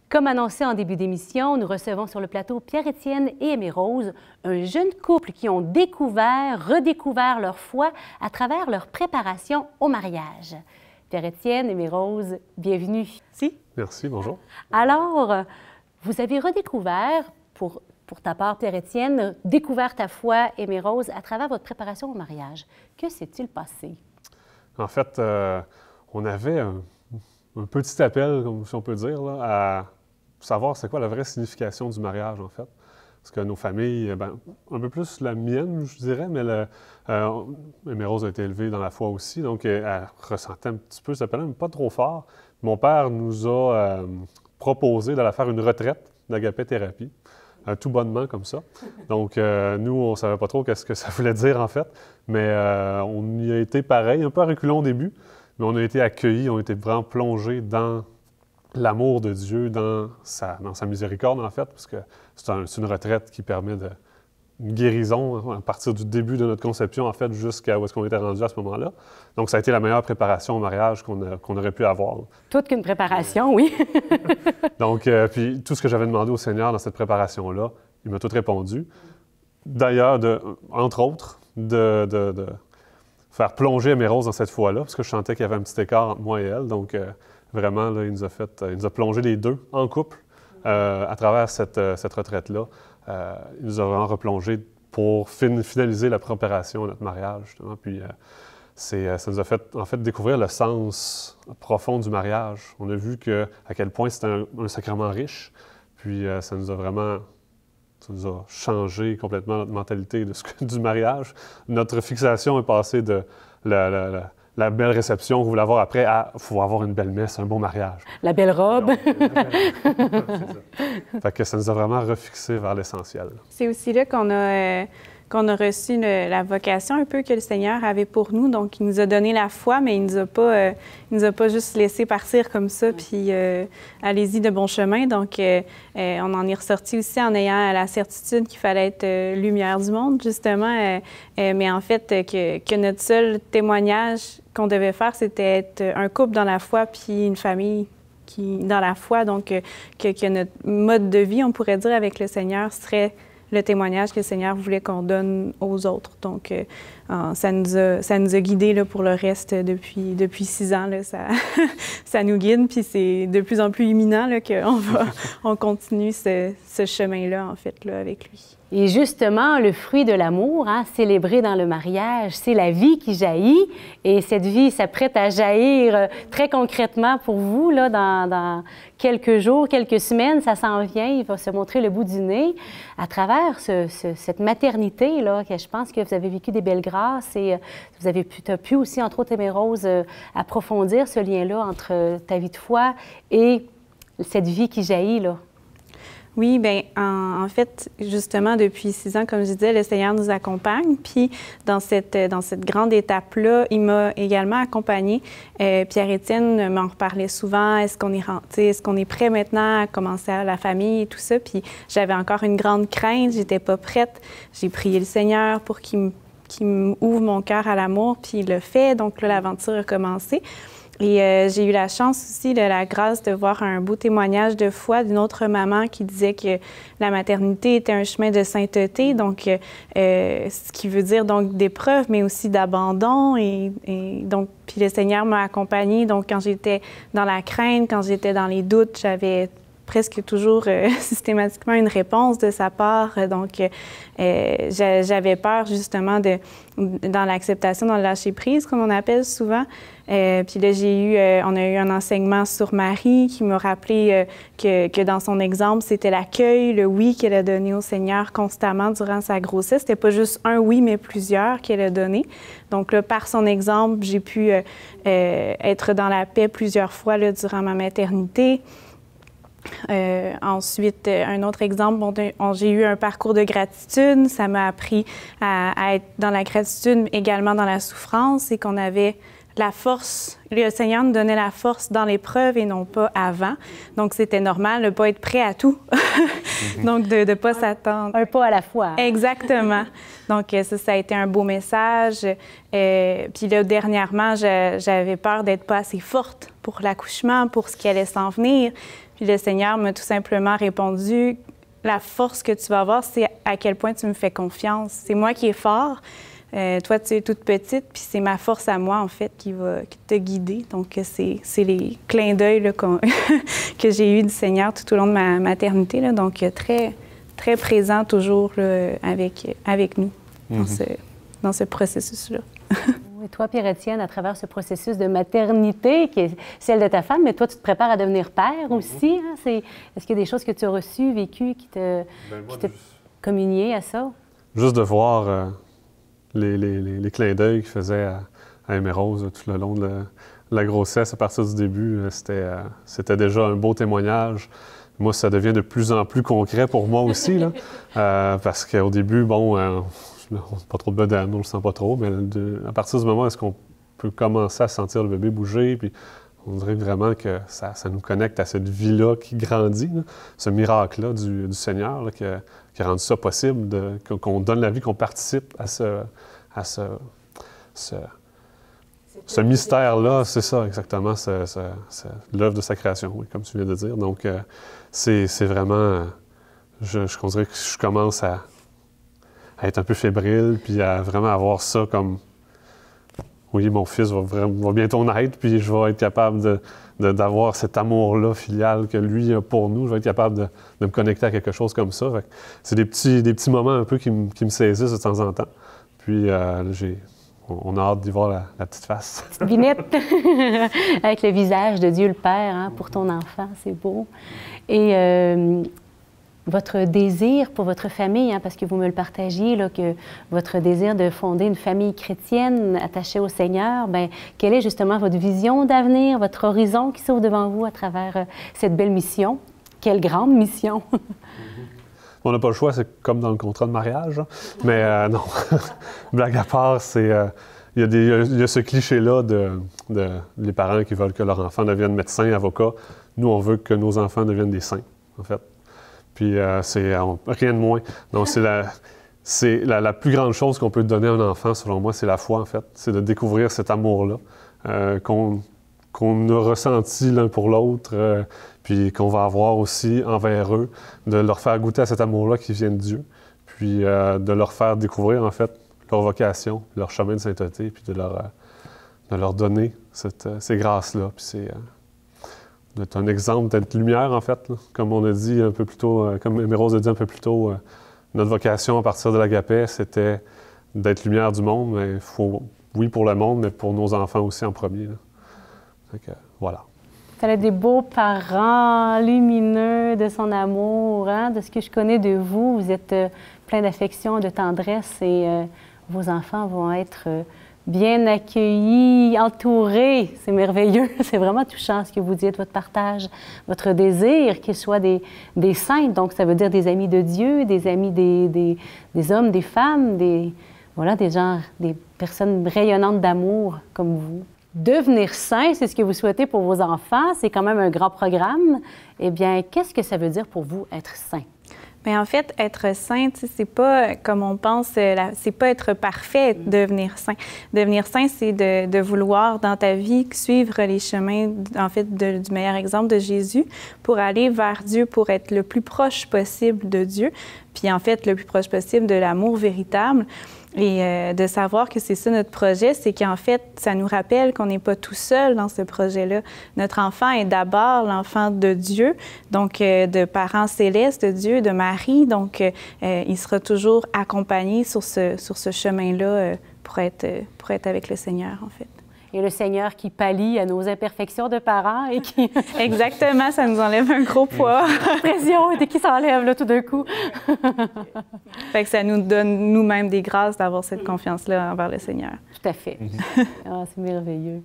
Comme annoncé en début d'émission, nous recevons sur le plateau Pierre-Étienne et Aimée Rose, un jeune couple qui ont découvert, redécouvert leur foi à travers leur préparation au mariage. Pierre-Étienne, Aimée Rose, bienvenue. Si. Merci, bonjour. Alors, vous avez redécouvert, pour ta part, Pierre-Étienne, découvert ta foi, Aimée Rose, à travers votre préparation au mariage. Que s'est-il passé? En fait, on avait un petit appel, si on peut dire, là, à savoir c'est quoi la vraie signification du mariage, en fait. Parce que nos familles, un peu plus la mienne, je dirais, mais Aimée Rose a été élevée dans la foi aussi, donc elle ressentait un petit peu cet appel, mais pas trop fort. Mon père nous a proposé d'aller faire une retraite d'agapé-thérapie, tout bonnement comme ça. Donc, nous, on ne savait pas trop qu'est-ce que ça voulait dire, en fait, mais on y a été pareil, un peu à reculons au début, mais on a été accueillis, on a été vraiment plongés dans l'amour de Dieu, dans sa miséricorde, en fait, parce que c'est une retraite qui permet une guérison à partir du début de notre conception, en fait, jusqu'à où est-ce qu'on était rendu à ce moment-là. Donc, ça a été la meilleure préparation au mariage qu'on aurait pu avoir. Toute qu'une préparation, oui. Donc, puis tout ce que j'avais demandé au Seigneur dans cette préparation-là, il m'a tout répondu. D'ailleurs, entre autres, de faire plonger Aimée Rose dans cette foi-là, parce que je sentais qu'il y avait un petit écart entre moi et elle. Donc, vraiment, là, il nous a plongé les deux en couple à travers cette retraite-là. Il nous a vraiment replongé pour finaliser la préparation à notre mariage, justement. Puis, ça nous a fait, en fait, découvrir le sens profond du mariage. On a vu à quel point c'était un sacrement riche. Puis, ça nous a changé complètement notre mentalité du mariage. Notre fixation est passée de la belle réception que vous voulez avoir après à il faut avoir une belle messe, un beau mariage. La belle robe. Fait que ça nous a vraiment refixé vers l'essentiel. C'est aussi là qu'on a reçu la vocation un peu que le Seigneur avait pour nous. Donc, il nous a donné la foi, mais il nous a pas juste laissé partir comme ça, puis allez-y de bon chemin. Donc, on en est ressorti aussi en ayant la certitude qu'il fallait être lumière du monde, justement. Mais en fait, que notre seul témoignage qu'on devait faire, c'était être un couple dans la foi, puis une famille dans la foi. Donc, que notre mode de vie, on pourrait dire, avec le Seigneur serait le témoignage que le Seigneur voulait qu'on donne aux autres. Donc, ça nous a guidés là, pour le reste depuis 6 ans. Là, ça nous guide, puis c'est de plus en plus imminent qu'on continue ce chemin-là, en fait, là, avec lui. Et justement, le fruit de l'amour, célébré dans le mariage, c'est la vie qui jaillit. Et cette vie s'apprête à jaillir très concrètement pour vous, là, dans quelques jours, quelques semaines. Ça s'en vient, il va se montrer le bout du nez. À travers cette maternité, là, que je pense que vous avez vécu des belles grâces et tu as pu aussi, entre autres, Aimée Rose, approfondir ce lien-là entre ta vie de foi et cette vie qui jaillit, là. Oui, bien, en fait, justement, depuis 6 ans, comme je disais, le Seigneur nous accompagne. Puis, dans cette grande étape-là, il m'a également accompagnée. Pierre-Étienne m'en reparlait souvent. Est-ce qu'on est prêt maintenant à commencer à la famille et tout ça? Puis, j'avais encore une grande crainte. J'étais pas prête. J'ai prié le Seigneur pour qu'il m'ouvre mon cœur à l'amour, puis il l'a fait. Donc, là, l'aventure a commencé. Et j'ai eu la chance aussi, la grâce de voir un beau témoignage de foi d'une autre maman qui disait que la maternité était un chemin de sainteté, donc ce qui veut dire donc d'épreuve, mais aussi d'abandon. Et donc, puis le Seigneur m'a accompagnée. Donc, quand j'étais dans la crainte, quand j'étais dans les doutes, j'avais presque toujours systématiquement une réponse de sa part. Donc, j'avais peur justement dans l'acceptation, dans le lâcher-prise, comme on appelle souvent. Puis là, on a eu un enseignement sur Marie qui m'a rappelé que dans son exemple, c'était l'accueil, le oui qu'elle a donné au Seigneur constamment durant sa grossesse. C'était pas juste un oui, mais plusieurs qu'elle a donné. Donc là, par son exemple, j'ai pu être dans la paix plusieurs fois là, durant ma maternité. Ensuite, un autre exemple, j'ai eu un parcours de gratitude. Ça m'a appris à être dans la gratitude, également dans la souffrance, et qu'on avait la force. Le Seigneur nous donnait la force dans l'épreuve et non pas avant. Donc, c'était normal de ne pas être prêt à tout. Donc, de ne pas s'attendre. Un pas à la fois. Exactement. Donc, ça a été un beau message. Puis là, dernièrement, j'avais peur d'être pas assez forte pour l'accouchement, pour ce qui allait s'en venir. Puis le Seigneur m'a tout simplement répondu, la force que tu vas avoir, c'est à quel point tu me fais confiance. C'est moi qui est fort. Toi, tu es toute petite, puis c'est ma force à moi, en fait, qui va te guider. Donc, c'est les clins d'œil là, que j'ai eus du Seigneur tout au long de ma maternité. Là. Donc, très, très présent toujours là, avec nous dans ce processus-là. Et toi, Pierre-Étienne, à travers ce processus de maternité, qui est celle de ta femme, mais toi, tu te prépares à devenir père aussi. Hein? Est-ce qu'il y a des choses que tu as reçues, vécues, qui te communié à ça? Juste de voir les clins d'œil qu'il faisait à Aimée-Rose tout le long de la grossesse, à partir du début, c'était déjà un beau témoignage. Moi, ça devient de plus en plus concret pour moi aussi, là, parce qu'au début, bon... pas trop de bedaine, on ne le sent pas trop, mais à partir du moment où est-ce qu'on peut commencer à sentir le bébé bouger, puis on dirait vraiment que ça nous connecte à cette vie-là qui grandit, là, ce miracle-là du Seigneur là, qui a rendu ça possible, qu'on donne la vie, qu'on participe à ce mystère-là. C'est ça, exactement, l'œuvre de sa création, oui, comme tu viens de dire. Donc, c'est vraiment... Je dirais que je commence à être un peu fébrile, puis à vraiment avoir ça comme... Oui, mon fils va bientôt naître, puis je vais être capable d'avoir cet amour-là filial que lui a pour nous. Je vais être capable de me connecter à quelque chose comme ça. C'est des petits moments un peu qui me saisissent de temps en temps. Puis on a hâte d'y voir la petite face. Petite Binette, avec le visage de Dieu le Père, hein, pour ton enfant, c'est beau. Et... votre désir pour votre famille, hein, parce que vous me le partagiez, là, que votre désir de fonder une famille chrétienne attachée au Seigneur, bien, quelle est justement votre vision d'avenir, votre horizon qui s'ouvre devant vous à travers cette belle mission? Quelle grande mission! On n'a pas le choix, c'est comme dans le contrat de mariage, hein. Mais non, blague à part, il y a ce cliché-là les parents qui veulent que leur enfant devienne médecin, avocat. Nous, on veut que nos enfants deviennent des saints, en fait. Puis c'est rien de moins. Donc, c'est la plus grande chose qu'on peut donner à un enfant, selon moi, c'est la foi, en fait. C'est de découvrir cet amour-là qu'on a ressenti l'un pour l'autre, puis qu'on va avoir aussi envers eux, de leur faire goûter à cet amour-là qui vient de Dieu, puis de leur faire découvrir, en fait, leur vocation, leur chemin de sainteté, puis de leur donner ces grâces-là. Puis c'est... d'être un exemple, d'être lumière, en fait, là. Comme on a dit un peu plus tôt, comme Aimée-Rose a dit un peu plus tôt, notre vocation à partir de l'Agapé, c'était d'être lumière du monde, mais oui, pour le monde, mais pour nos enfants aussi en premier. Là. Donc, voilà. Vous êtes des beaux parents lumineux de son amour, hein? De ce que je connais de vous. Vous êtes plein d'affection, de tendresse et vos enfants vont être... bien accueillis, entourés. C'est merveilleux. C'est vraiment touchant ce que vous dites, votre partage, votre désir qu'ils soient des saints. Donc, ça veut dire des amis de Dieu, des amis des hommes, des femmes, des gens, des personnes rayonnantes d'amour comme vous. Devenir saint, c'est ce que vous souhaitez pour vos enfants. C'est quand même un grand programme. Eh bien, qu'est-ce que ça veut dire pour vous, être saint? Bien, en fait, être saint, c'est pas comme on pense, c'est pas être parfait, devenir saint. Devenir saint, c'est de vouloir dans ta vie suivre les chemins, en fait, du meilleur exemple de Jésus pour aller vers Dieu, pour être le plus proche possible de Dieu, puis en fait, le plus proche possible de l'amour véritable. Et de savoir que c'est ça notre projet, c'est qu'en fait, ça nous rappelle qu'on n'est pas tout seul dans ce projet-là. Notre enfant est d'abord l'enfant de Dieu, donc de parents célestes, de Dieu, de Marie. Donc, il sera toujours accompagné sur ce chemin-là pour être avec le Seigneur, en fait. Et le Seigneur qui pallie à nos imperfections de parents et qui... Exactement, ça nous enlève un gros poids. Pression et qui s'enlève là tout d'un coup. Fait que ça nous donne nous-mêmes des grâces d'avoir cette confiance-là envers le Seigneur. Tout à fait. Ah, c'est merveilleux.